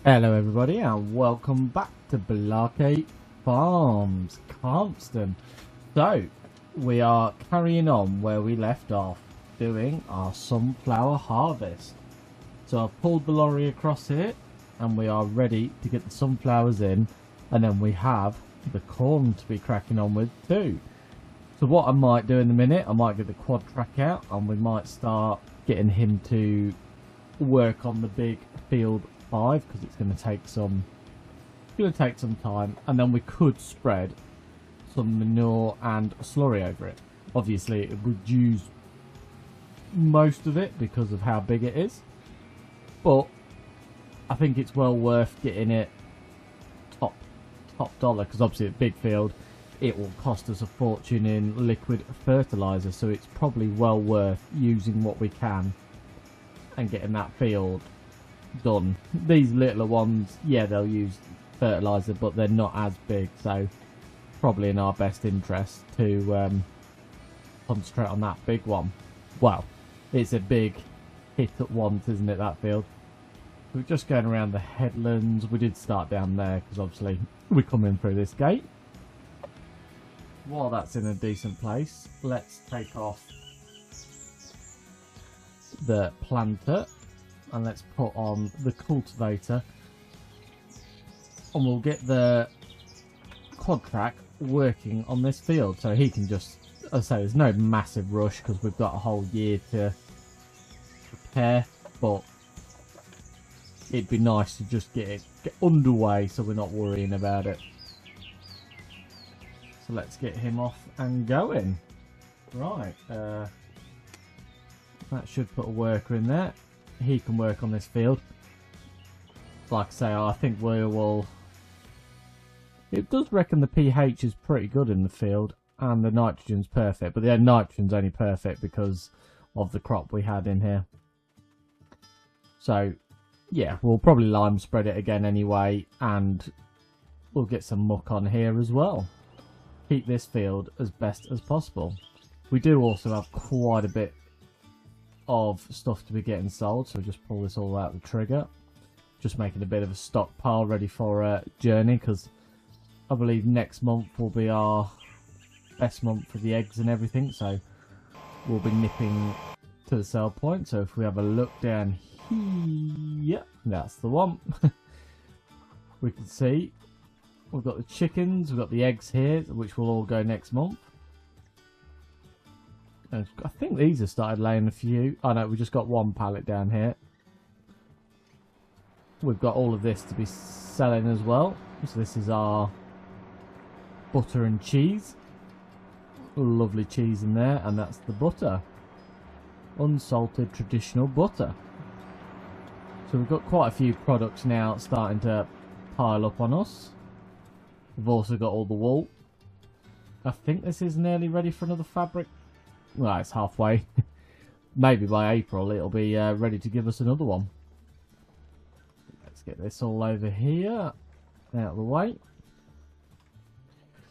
Hello everybody and welcome back to Blarkey Farms, Calmsden. So, we are carrying on where we left off, doing our sunflower harvest. So I've pulled the lorry across here and we are ready to get the sunflowers in, and then we have the corn to be cracking on with too. So what I might do in a minute, I might get the quad track out and we might start getting him to work on the big field 5 because it's going to take some time, and then we could spread some manure and slurry over it. Obviously it would use most of it because of how big it is, but I think it's well worth getting it top dollar, because obviously at big field it will cost us a fortune in liquid fertilizer, so it's probably well worth using what we can and getting that field done. These littler ones, yeah, they'll use fertilizer, but they're not as big, so probably in our best interest to concentrate on that big one. Well, it's a big hit at once, isn't it, that field? We're just going around the headlands. We did start down there because obviously we come in through this gate. While that's in a decent place, let's take off the planter and let's put on the cultivator, and we'll get the quad track working on this field so he can just, as I say, there's no massive rush because we've got a whole year to prepare, but it'd be nice to just get underway so we're not worrying about it. So let's get him off and going. Right, that should put a worker in there. He can work on this field. Like I say, I think we will. It does reckon the pH is pretty good in the field and the nitrogen's perfect, but the nitrogen's only perfect because of the crop we had in here. So yeah, we'll probably lime spread it again anyway, and we'll get some muck on here as well. Keep this field as best as possible. We do also have quite a bit of stuff to be getting sold, so just pull this all out the trigger, just making a bit of a stockpile ready for a journey, because I believe next month will be our best month for the eggs and everything, so we'll be nipping to the sell point. So if we have a look down here, that's the one. We can see we've got the chickens, we've got the eggs here, which will all go next month. I think these have started laying a few. Oh no, we just got one pallet down here. We've got all of this to be selling as well. So this is our butter and cheese. Lovely cheese in there, and that's the butter. Unsalted traditional butter. So we've got quite a few products now starting to pile up on us. We've also got all the wool. I think this is nearly ready for another fabric. Well, it's halfway. Maybe by April it'll be ready to give us another one. Let's get this all over here, out of the way.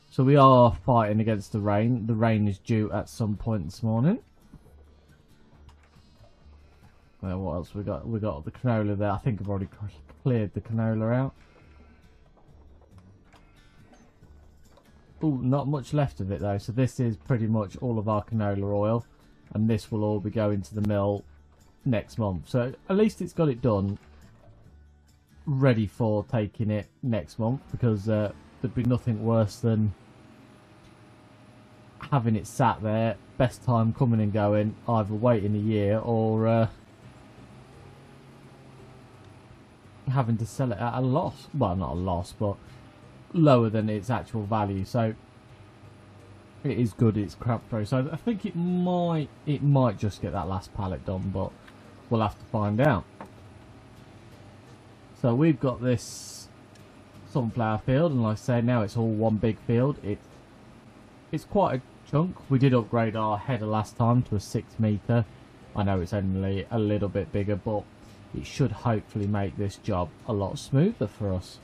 So we are fighting against the rain. The rain is due at some point this morning. Well, what else we got? We got the canola there. I think I've already cleared the canola out. Oh, not much left of it though, so this is pretty much all of our canola oil, and this will all be going to the mill next month. So at least it's got it done, ready for taking it next month, because there'd be nothing worse than having it sat there, best time coming and going, either waiting a year or having to sell it at a loss. Well, not a loss, but lower than its actual value. So it is good, it's crab throw. So I think it might just get that last pallet done, but we'll have to find out. So we've got this sunflower field, and like I say, now it's all one big field. It's quite a chunk. We did upgrade our header last time to a 6 metre. I know it's only a little bit bigger, but it should hopefully make this job a lot smoother for us.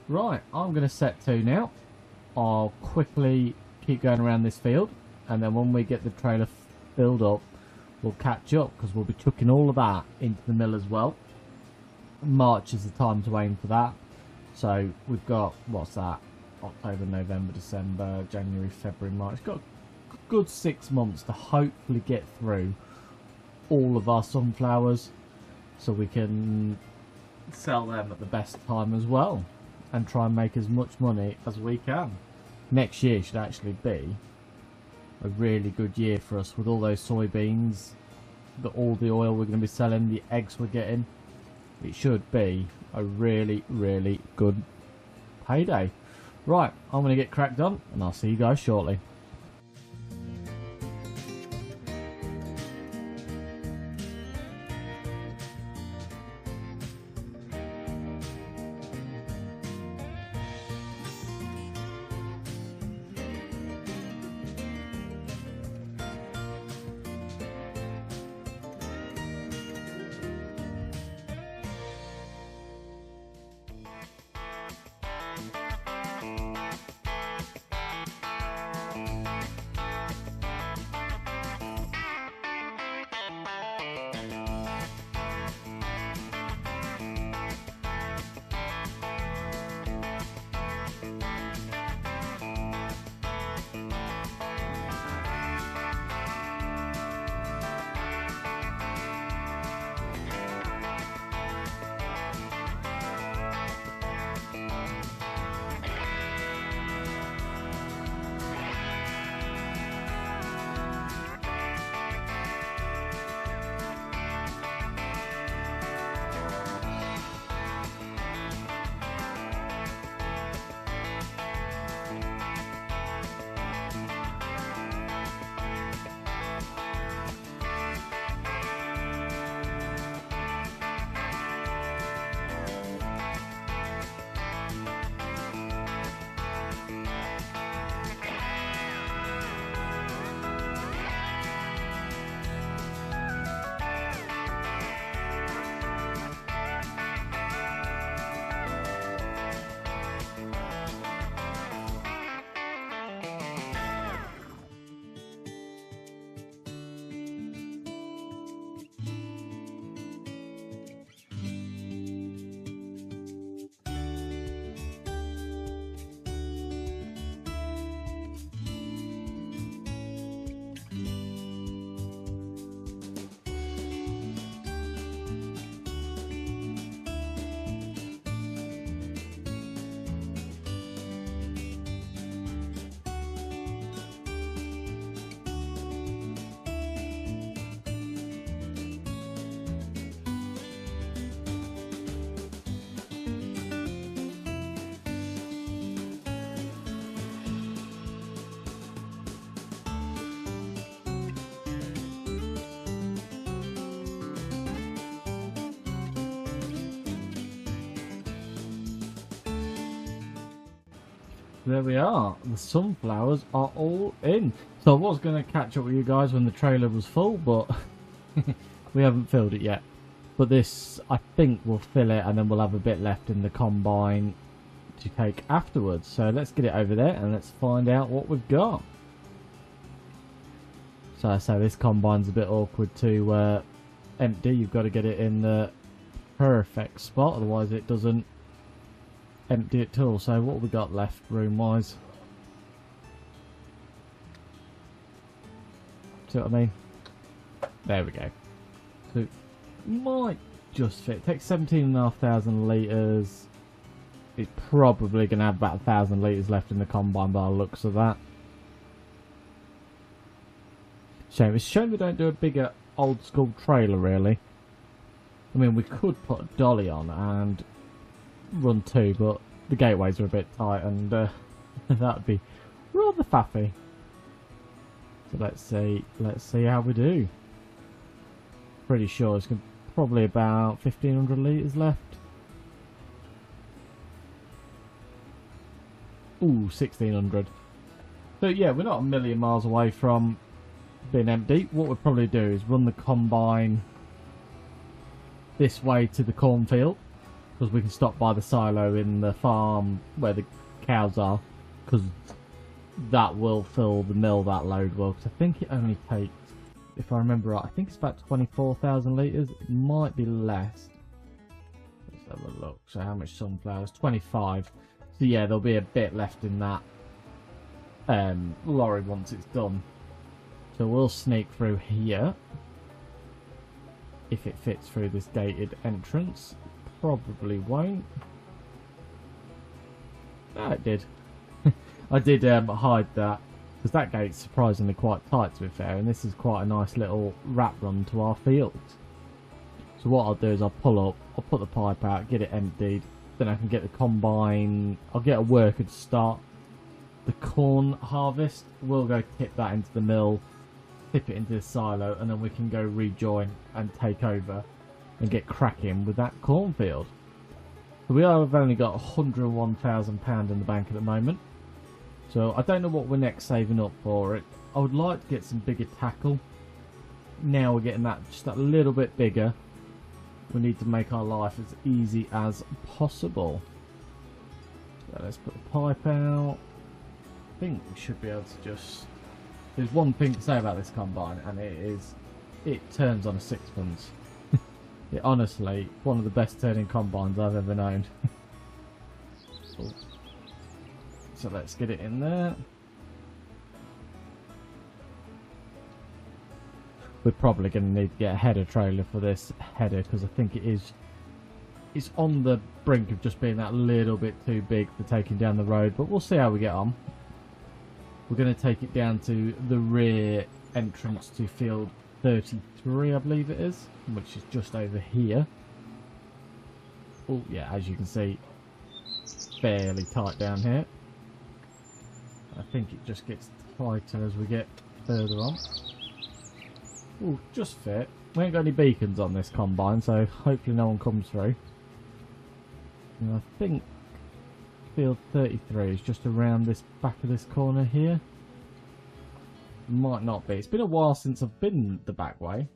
Right, I'm going to set to now. I'll quickly keep going around this field, and then when we get the trailer filled up, we'll catch up, because we'll be chucking all of that into the mill as well. March is the time to aim for that. So we've got, what's that, October, November, December, January, February, March. Got a good 6 months to hopefully get through all of our sunflowers, so we can sell them at the best time as well and try and make as much money as we can. Next year should actually be a really good year for us with all those soybeans, all the oil we're going to be selling, the eggs we're getting. It should be a really, really good payday. Right, I'm going to get cracked on and I'll see you guys shortly. There we are. The sunflowers are all in. So I was going to catch up with you guys when the trailer was full, but we haven't filled it yet. But this, I think, will fill it, and then we'll have a bit left in the combine to take afterwards. So let's get it over there and let's find out what we've got. So this combine's a bit awkward to empty. You've got to get it in the perfect spot, otherwise it doesn't empty it at all. So what have we got left room wise? See what I mean? There we go. So it might just fit. It takes 17,500 litres. It's probably going to have about 1,000 litres left in the combine by the looks of that. Shame. It's a shame we don't do a bigger old school trailer, really. I mean, we could put a dolly on and run two, but the gateways are a bit tight, and that would be rather faffy. So let's see how we do. Pretty sure it's probably about 1,500 litres left. Ooh, 1,600. So yeah, we're not a million miles away from being empty. What we'll probably do is run the combine this way to the cornfield, because we can stop by the silo in the farm where the cows are, because that will fill the mill, that load will. Because I think it only takes, if I remember right, I think it's about 24,000 litres. It might be less. Let's Let's have a look. So how much sunflowers? 25. So yeah, there'll be a bit left in that lorry once it's done. So we'll sneak through here. If it fits through this gated entrance. Probably won't. No, it did. I did hide that. Because that gate's surprisingly quite tight, to be fair. And this is quite a nice little wrap run to our fields. So what I'll do is I'll pull up. I'll put the pipe out. Get it emptied. Then I can get the combine. I'll get a worker to start the corn harvest. We'll go tip that into the mill, tip it into the silo, and then we can go rejoin and take over and get cracking with that cornfield. So we have only got £101,000 in the bank at the moment. So I don't know what we're next saving up for it. I would like to get some bigger tackle. Now we're getting that just that little bit bigger. We need to make our life as easy as possible. So let's put the pipe out. I think we should be able to just... There's one thing to say about this combine, and it turns on a sixpence. It honestly, one of the best turning combines I've ever known. Cool. So let's get it in there. We're probably going to need to get a header trailer for this header, because I think it's on the brink of just being that little bit too big for taking down the road, but we'll see how we get on. We're going to take it down to the rear entrance to field 33, I believe it is, which is just over here. Oh yeah, as you can see, fairly tight down here. I think it just gets tighter as we get further on. Oh, just fit. We ain't got any beacons on this combine, so hopefully no one comes through. And I think field 33 is just around this back of this corner here. Might not be. It's been a while since I've been the back way.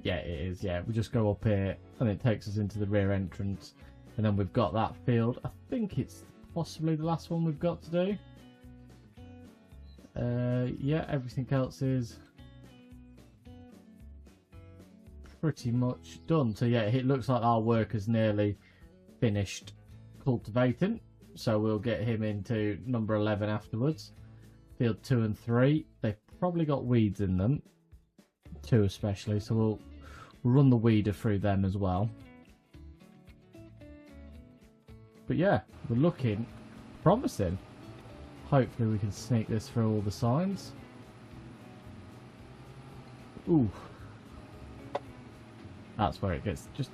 Yeah, it is. Yeah, we just go up here and it takes us into the rear entrance. And then we've got that field. I think it's possibly the last one we've got to do. Yeah, everything else is pretty much done. So yeah, it looks like our work is nearly finished cultivating. So we'll get him into number 11 afterwards. Field 2 and 3. They've probably got weeds in them. 2 especially. So we'll run the weeder through them as well. But yeah, we're looking promising. Hopefully we can sneak this through all the signs. Ooh. That's where it gets just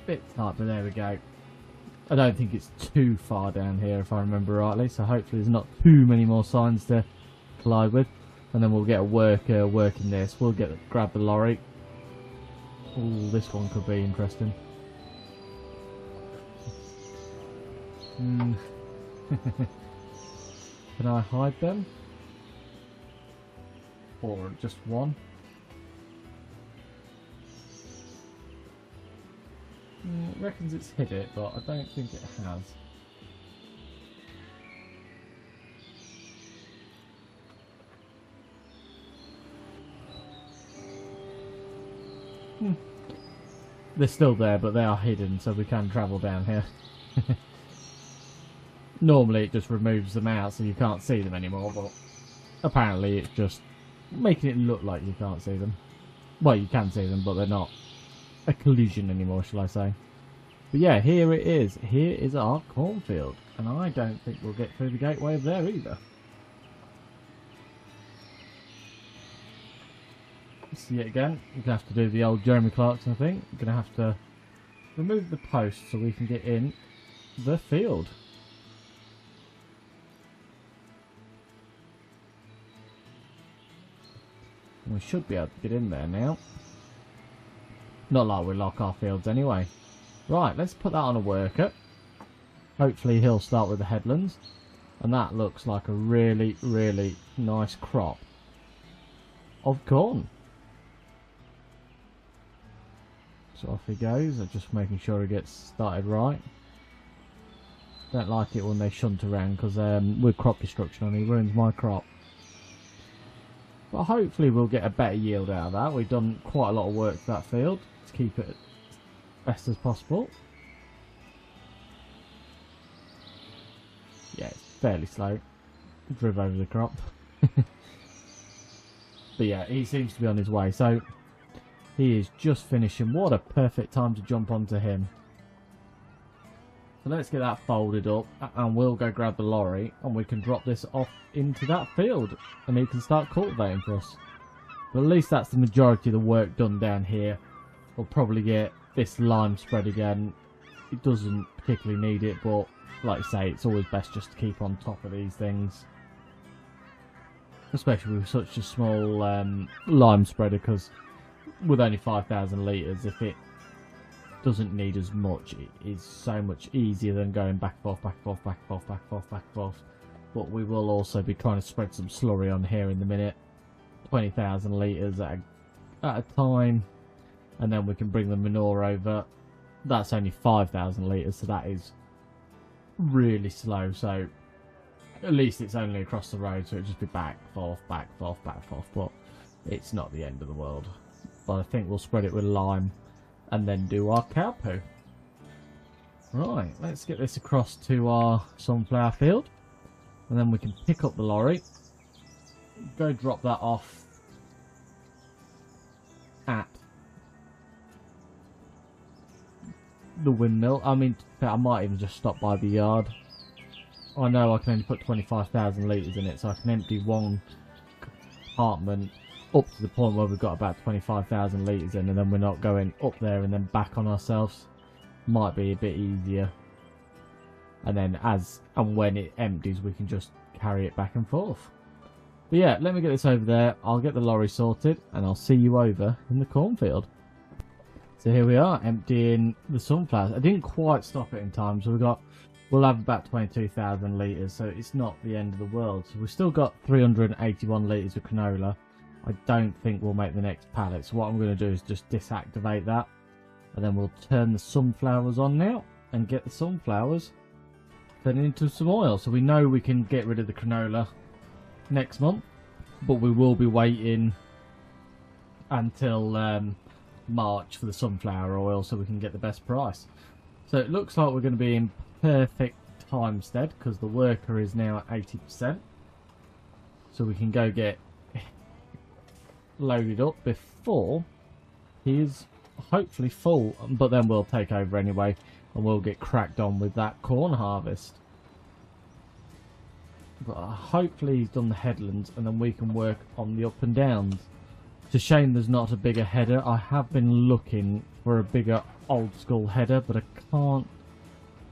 a bit tight, but there we go. I don't think it's too far down here if I remember rightly, so hopefully there's not too many more signs to collide with. And then we'll get a worker working this. We'll grab the lorry. Ooh, this one could be interesting. Can I hide them? Or just one? It reckons it's hit it, but I don't think it has. They're still there, but they are hidden, so we can travel down here. Normally it just removes them out so you can't see them anymore, but apparently it's just making it look like you can't see them. Well, you can see them, but they're not a collision anymore, shall I say. But yeah, here it is. Here is our cornfield, and I don't think we'll get through the gateway of there either. See it again. We're going to have to do the old Jeremy Clarkson thing. We're going to have to remove the post so we can get in the field. We should be able to get in there now. Not like we lock our fields anyway. Right, let's put that on a worker. Hopefully he'll start with the headlands. And that looks like a really, really nice crop of corn. So off he goes. I'm just making sure he gets started right. Don't like it when they shunt around because with crop destruction and he ruins my crop. But hopefully we'll get a better yield out of that. We've done quite a lot of work to that field to keep it best as possible. Yeah, it's fairly slow. Driv over the crop. But yeah, he seems to be on his way. So he is just finishing. What a perfect time to jump onto him. So let's get that folded up and we'll go grab the lorry and we can drop this off into that field and he can start cultivating for us. But at least that's the majority of the work done down here. We'll probably get this lime spread again. It doesn't particularly need it, but like I say, it's always best just to keep on top of these things. Especially with such a small lime spreader, because with only 5,000 litres, if it doesn't need as much, it is so much easier than going back and forth, back and forth, back and forth, back and forth, back and forth. But we will also be trying to spread some slurry on here in the minute. 20,000 litres at a time. And then we can bring the manure over. That's only 5,000 litres, so that is really slow. So at least it's only across the road, so it'll just be back, forth, back, forth, back, forth. But it's not the end of the world. But I think we'll spread it with lime and then do our cow poo. Right, let's get this across to our sunflower field. And then we can pick up the lorry. Go drop that off at the windmill. I mean, I might even just stop by the yard. I know I can only put 25,000 litres in it, so I can empty one compartment up to the point where we've got about 25,000 litres in, and then we're not going up there and then back on ourselves. Might be a bit easier. And then as and when it empties, we can just carry it back and forth. But yeah, let me get this over there. I'll get the lorry sorted, and I'll see you over in the cornfield. So here we are, emptying the sunflowers. I didn't quite stop it in time, so we'll have about 22,000 litres, so it's not the end of the world. So we've still got 381 litres of canola. I don't think we'll make the next pallet, so what I'm going to do is just deactivate that, and then we'll turn the sunflowers on now and get the sunflowers turning into some oil. So we know we can get rid of the canola next month, but we will be waiting until March for the sunflower oil so we can get the best price. So it looks like we're going to be in perfect Calmsden because the worker is now at 80%, so we can go get loaded up before he is hopefully full, but then we'll take over anyway and we'll get cracked on with that corn harvest. But hopefully he's done the headlands and then we can work on the up and downs. It's a shame there's not a bigger header. I have been looking for a bigger old school header, but I can't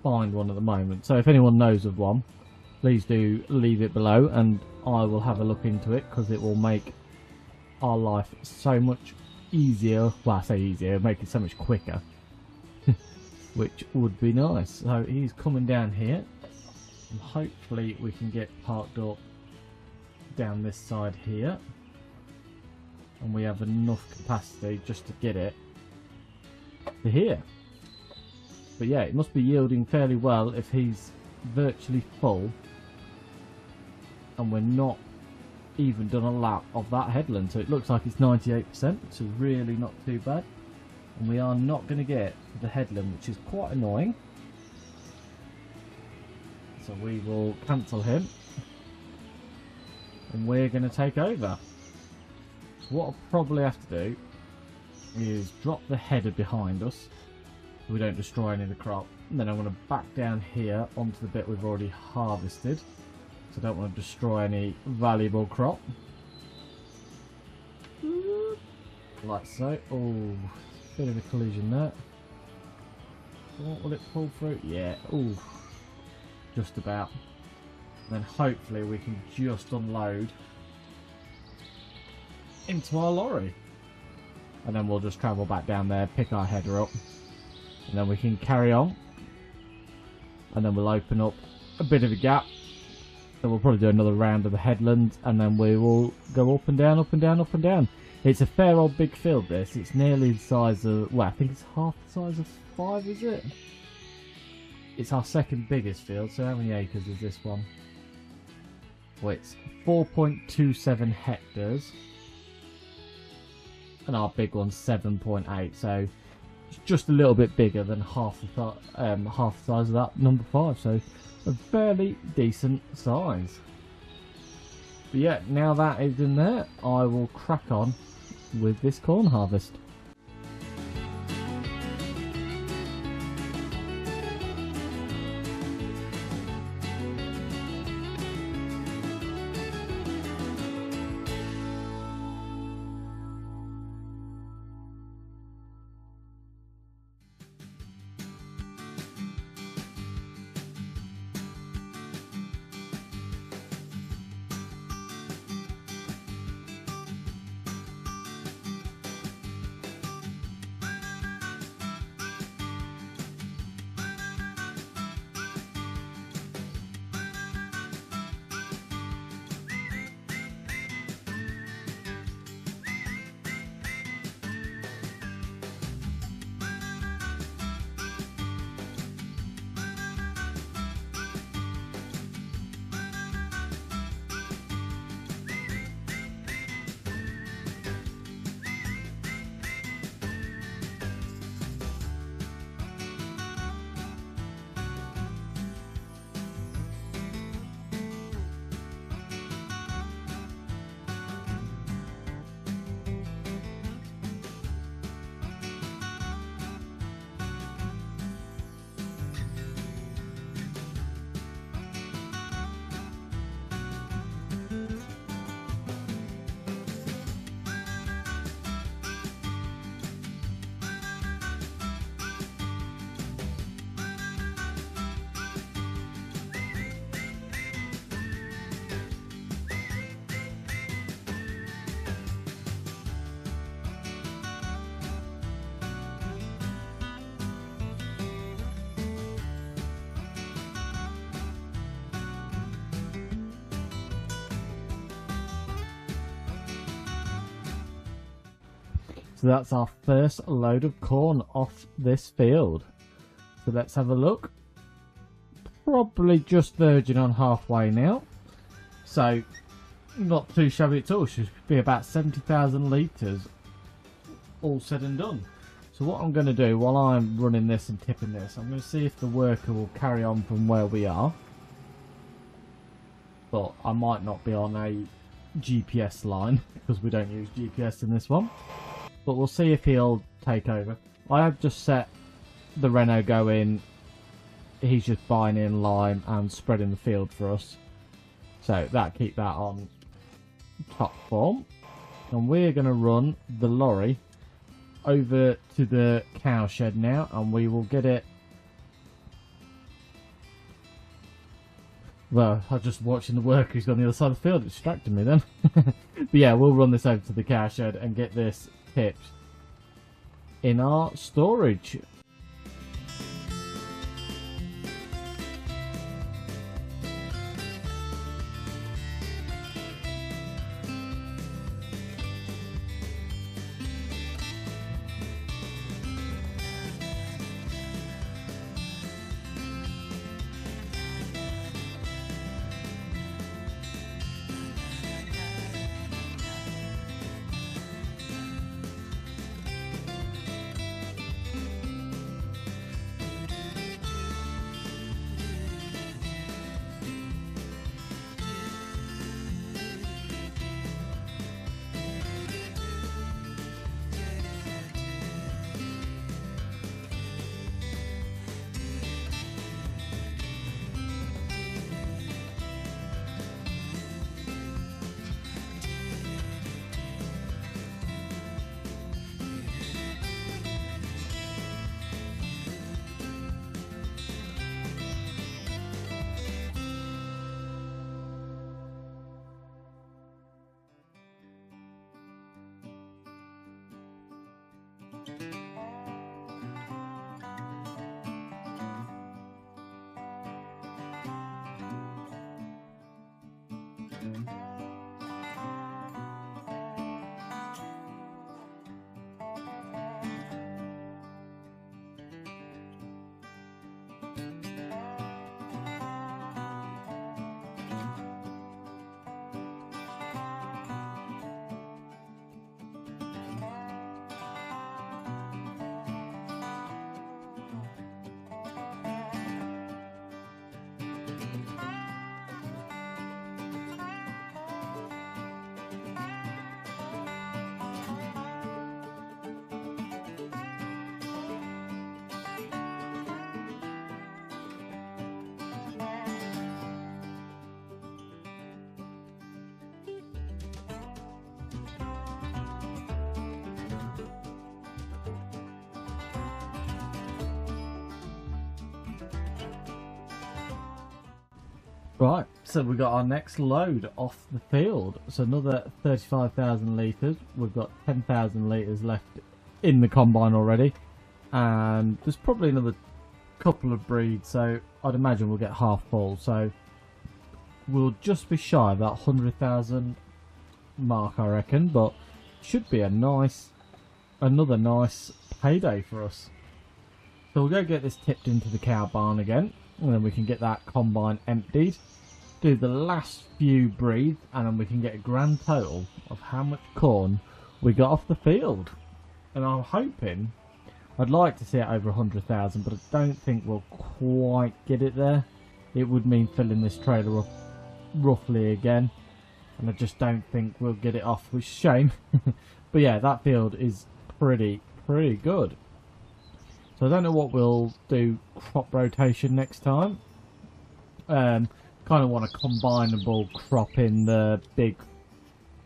find one at the moment. So if anyone knows of one, please do leave it below and I will have a look into it, because it will make our life so much easier. Well, I say easier, make it so much quicker. Which would be nice. So he's coming down here, and hopefully we can get parked up down this side here, and we have enough capacity just to get it to here. But yeah, it must be yielding fairly well if he's virtually full and we're not even done a lap of that headland. So it looks like it's 98%, so really not too bad. And we are not going to get the headland, which is quite annoying. So we will cancel him and we're going to take over. So what I'll probably have to do is drop the header behind us so we don't destroy any of the crop. And then I'm going to back down here onto the bit we've already harvested, so I don't want to destroy any valuable crop. Like so. Oh, bit of a collision there. What will it pull through? Yeah. Oh, just about. And then hopefully we can just unload into our lorry, and then we'll just travel back down there, pick our header up, and then we can carry on. And then we'll open up a bit of a gap. So we'll probably do another round of the headland, and then we will go up and down, up and down, up and down. It's a fair old big field, this. It's nearly the size of, well, I think it's half the size of 5, is it? It's our second biggest field, so how many acres is this one? Well, it's 4.27 hectares. And our big one's 7.8, so It's just a little bit bigger than half the size of that number 5, so a fairly decent size. But yeah, now that is in there, I will crack on with this corn harvest. So that's our first load of corn off this field. So let's have a look. Probably just verging on halfway now. So not too shabby at all. Should be about 70,000 litres all said and done. So what I'm going to do while I'm running this and tipping this, I'm going to see if the worker will carry on from where we are. But I might not be on a GPS line because we don't use GPS in this one. But we'll see if he'll take over. I have just set the Renault going. He's just buying in lime and spreading the field for us. So keep that on top form. And we're going to run the lorry over to the cow shed now, and we will get it. Well, I'm just watching the worker who's on the other side of the field. It distracted me then. But yeah, we'll run this over to the cow shed and get this tipped in our storage. Right, so we got our next load off the field. So another 35,000 litres. We've got 10,000 litres left in the combine already. And there's probably another couple of breeds, so I'd imagine we'll get half full. So we'll just be shy of that 100,000 mark, I reckon. But should be another nice payday for us. So we'll go get this tipped into the cow barn again. And then we can get that combine emptied, do the last few breeds, and then we can get a grand total of how much corn we got off the field. And I'm hoping, I'd like to see it over 100,000, but I don't think we'll quite get it there. It would mean filling this trailer up roughly again, and I just don't think we'll get it off, which is a shame. But yeah, that field is pretty good. So I don't know what we'll do crop rotation next time. Kind of want a combinable crop in the big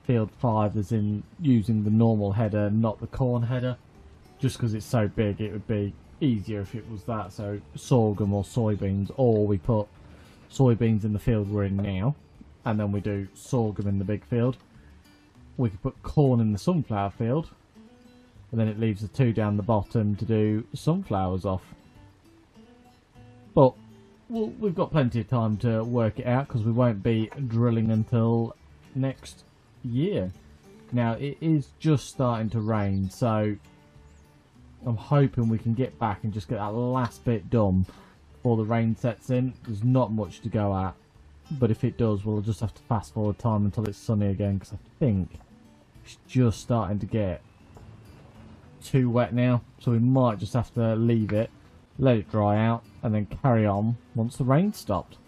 field 5, as in using the normal header, not the corn header. Just because it's so big, it would be easier if it was that. So sorghum or soybeans, or we put soybeans in the field we're in now, and then we do sorghum in the big field. We could put corn in the sunflower field, and then it leaves the 2 down the bottom to do sunflowers off. But we've got plenty of time to work it out, because we won't be drilling until next year. Now it is just starting to rain, so I'm hoping we can get back and just get that last bit done before the rain sets in. There's not much to go at, but if it does, we'll just have to fast forward time until it's sunny again, because I think it's just starting to get too wet now, so we might just have to leave it, let it dry out, and then carry on once the rain stopped.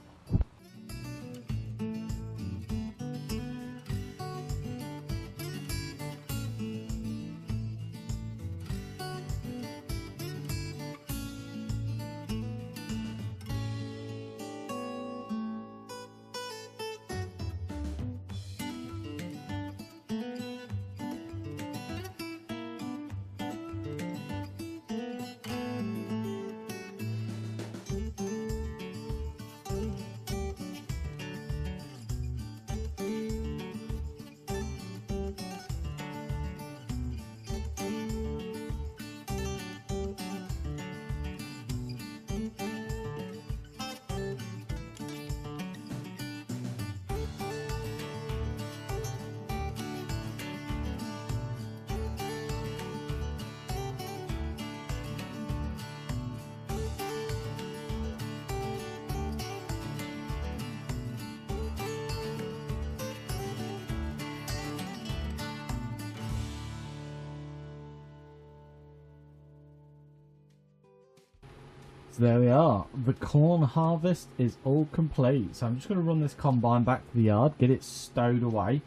So there we are. The corn harvest is all complete. So I'm just going to run this combine back to the yard, get it stowed away,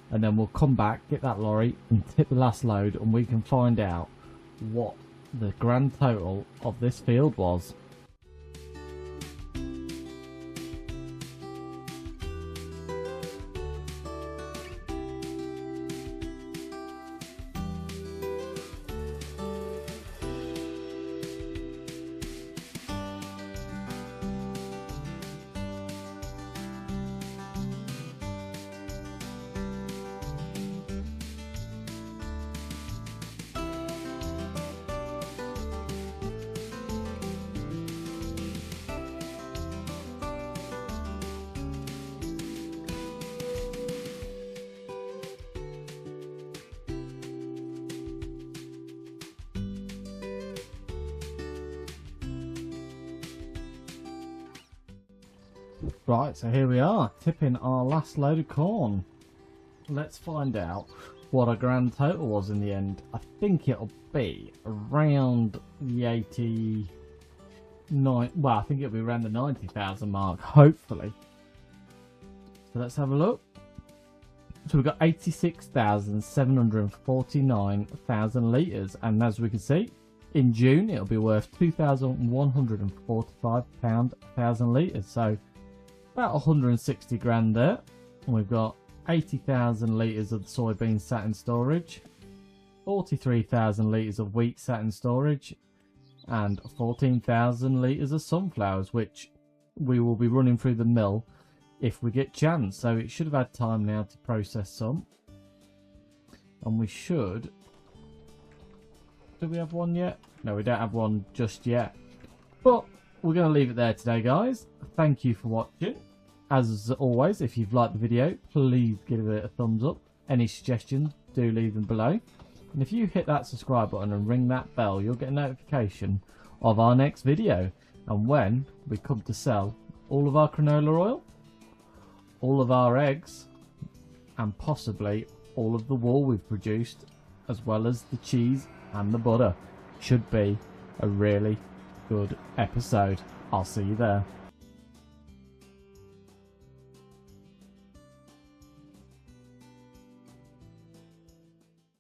and then we'll come back, get that lorry and tip the last load, and we can find out what the grand total of this field was. Right, so here we are, tipping our last load of corn. Let's find out what our grand total was in the end. I think it'll be around the 89, well, I think it'll be around the 90,000 mark, hopefully. So let's have a look. So we've got 86,749,000 litres, and as we can see, in June it'll be worth £2,145 1,000 litres, so about 160 grand there. And we've got 80,000 litres of the soybeans sat in storage, 43,000 litres of wheat sat in storage, and 14,000 litres of sunflowers, which we will be running through the mill if we get chance. So it should have had time now to process some. And we should... Do we have one yet? No, we don't have one just yet. But we're going to leave it there today, guys. Thank you for watching. As always, if you've liked the video, please give it a thumbs up. Any suggestions, do leave them below. And if you hit that subscribe button and ring that bell, you'll get a notification of our next video. And when we come to sell all of our canola oil, all of our eggs, and possibly all of the wool we've produced, as well as the cheese and the butter, should be a really good episode. I'll see you there.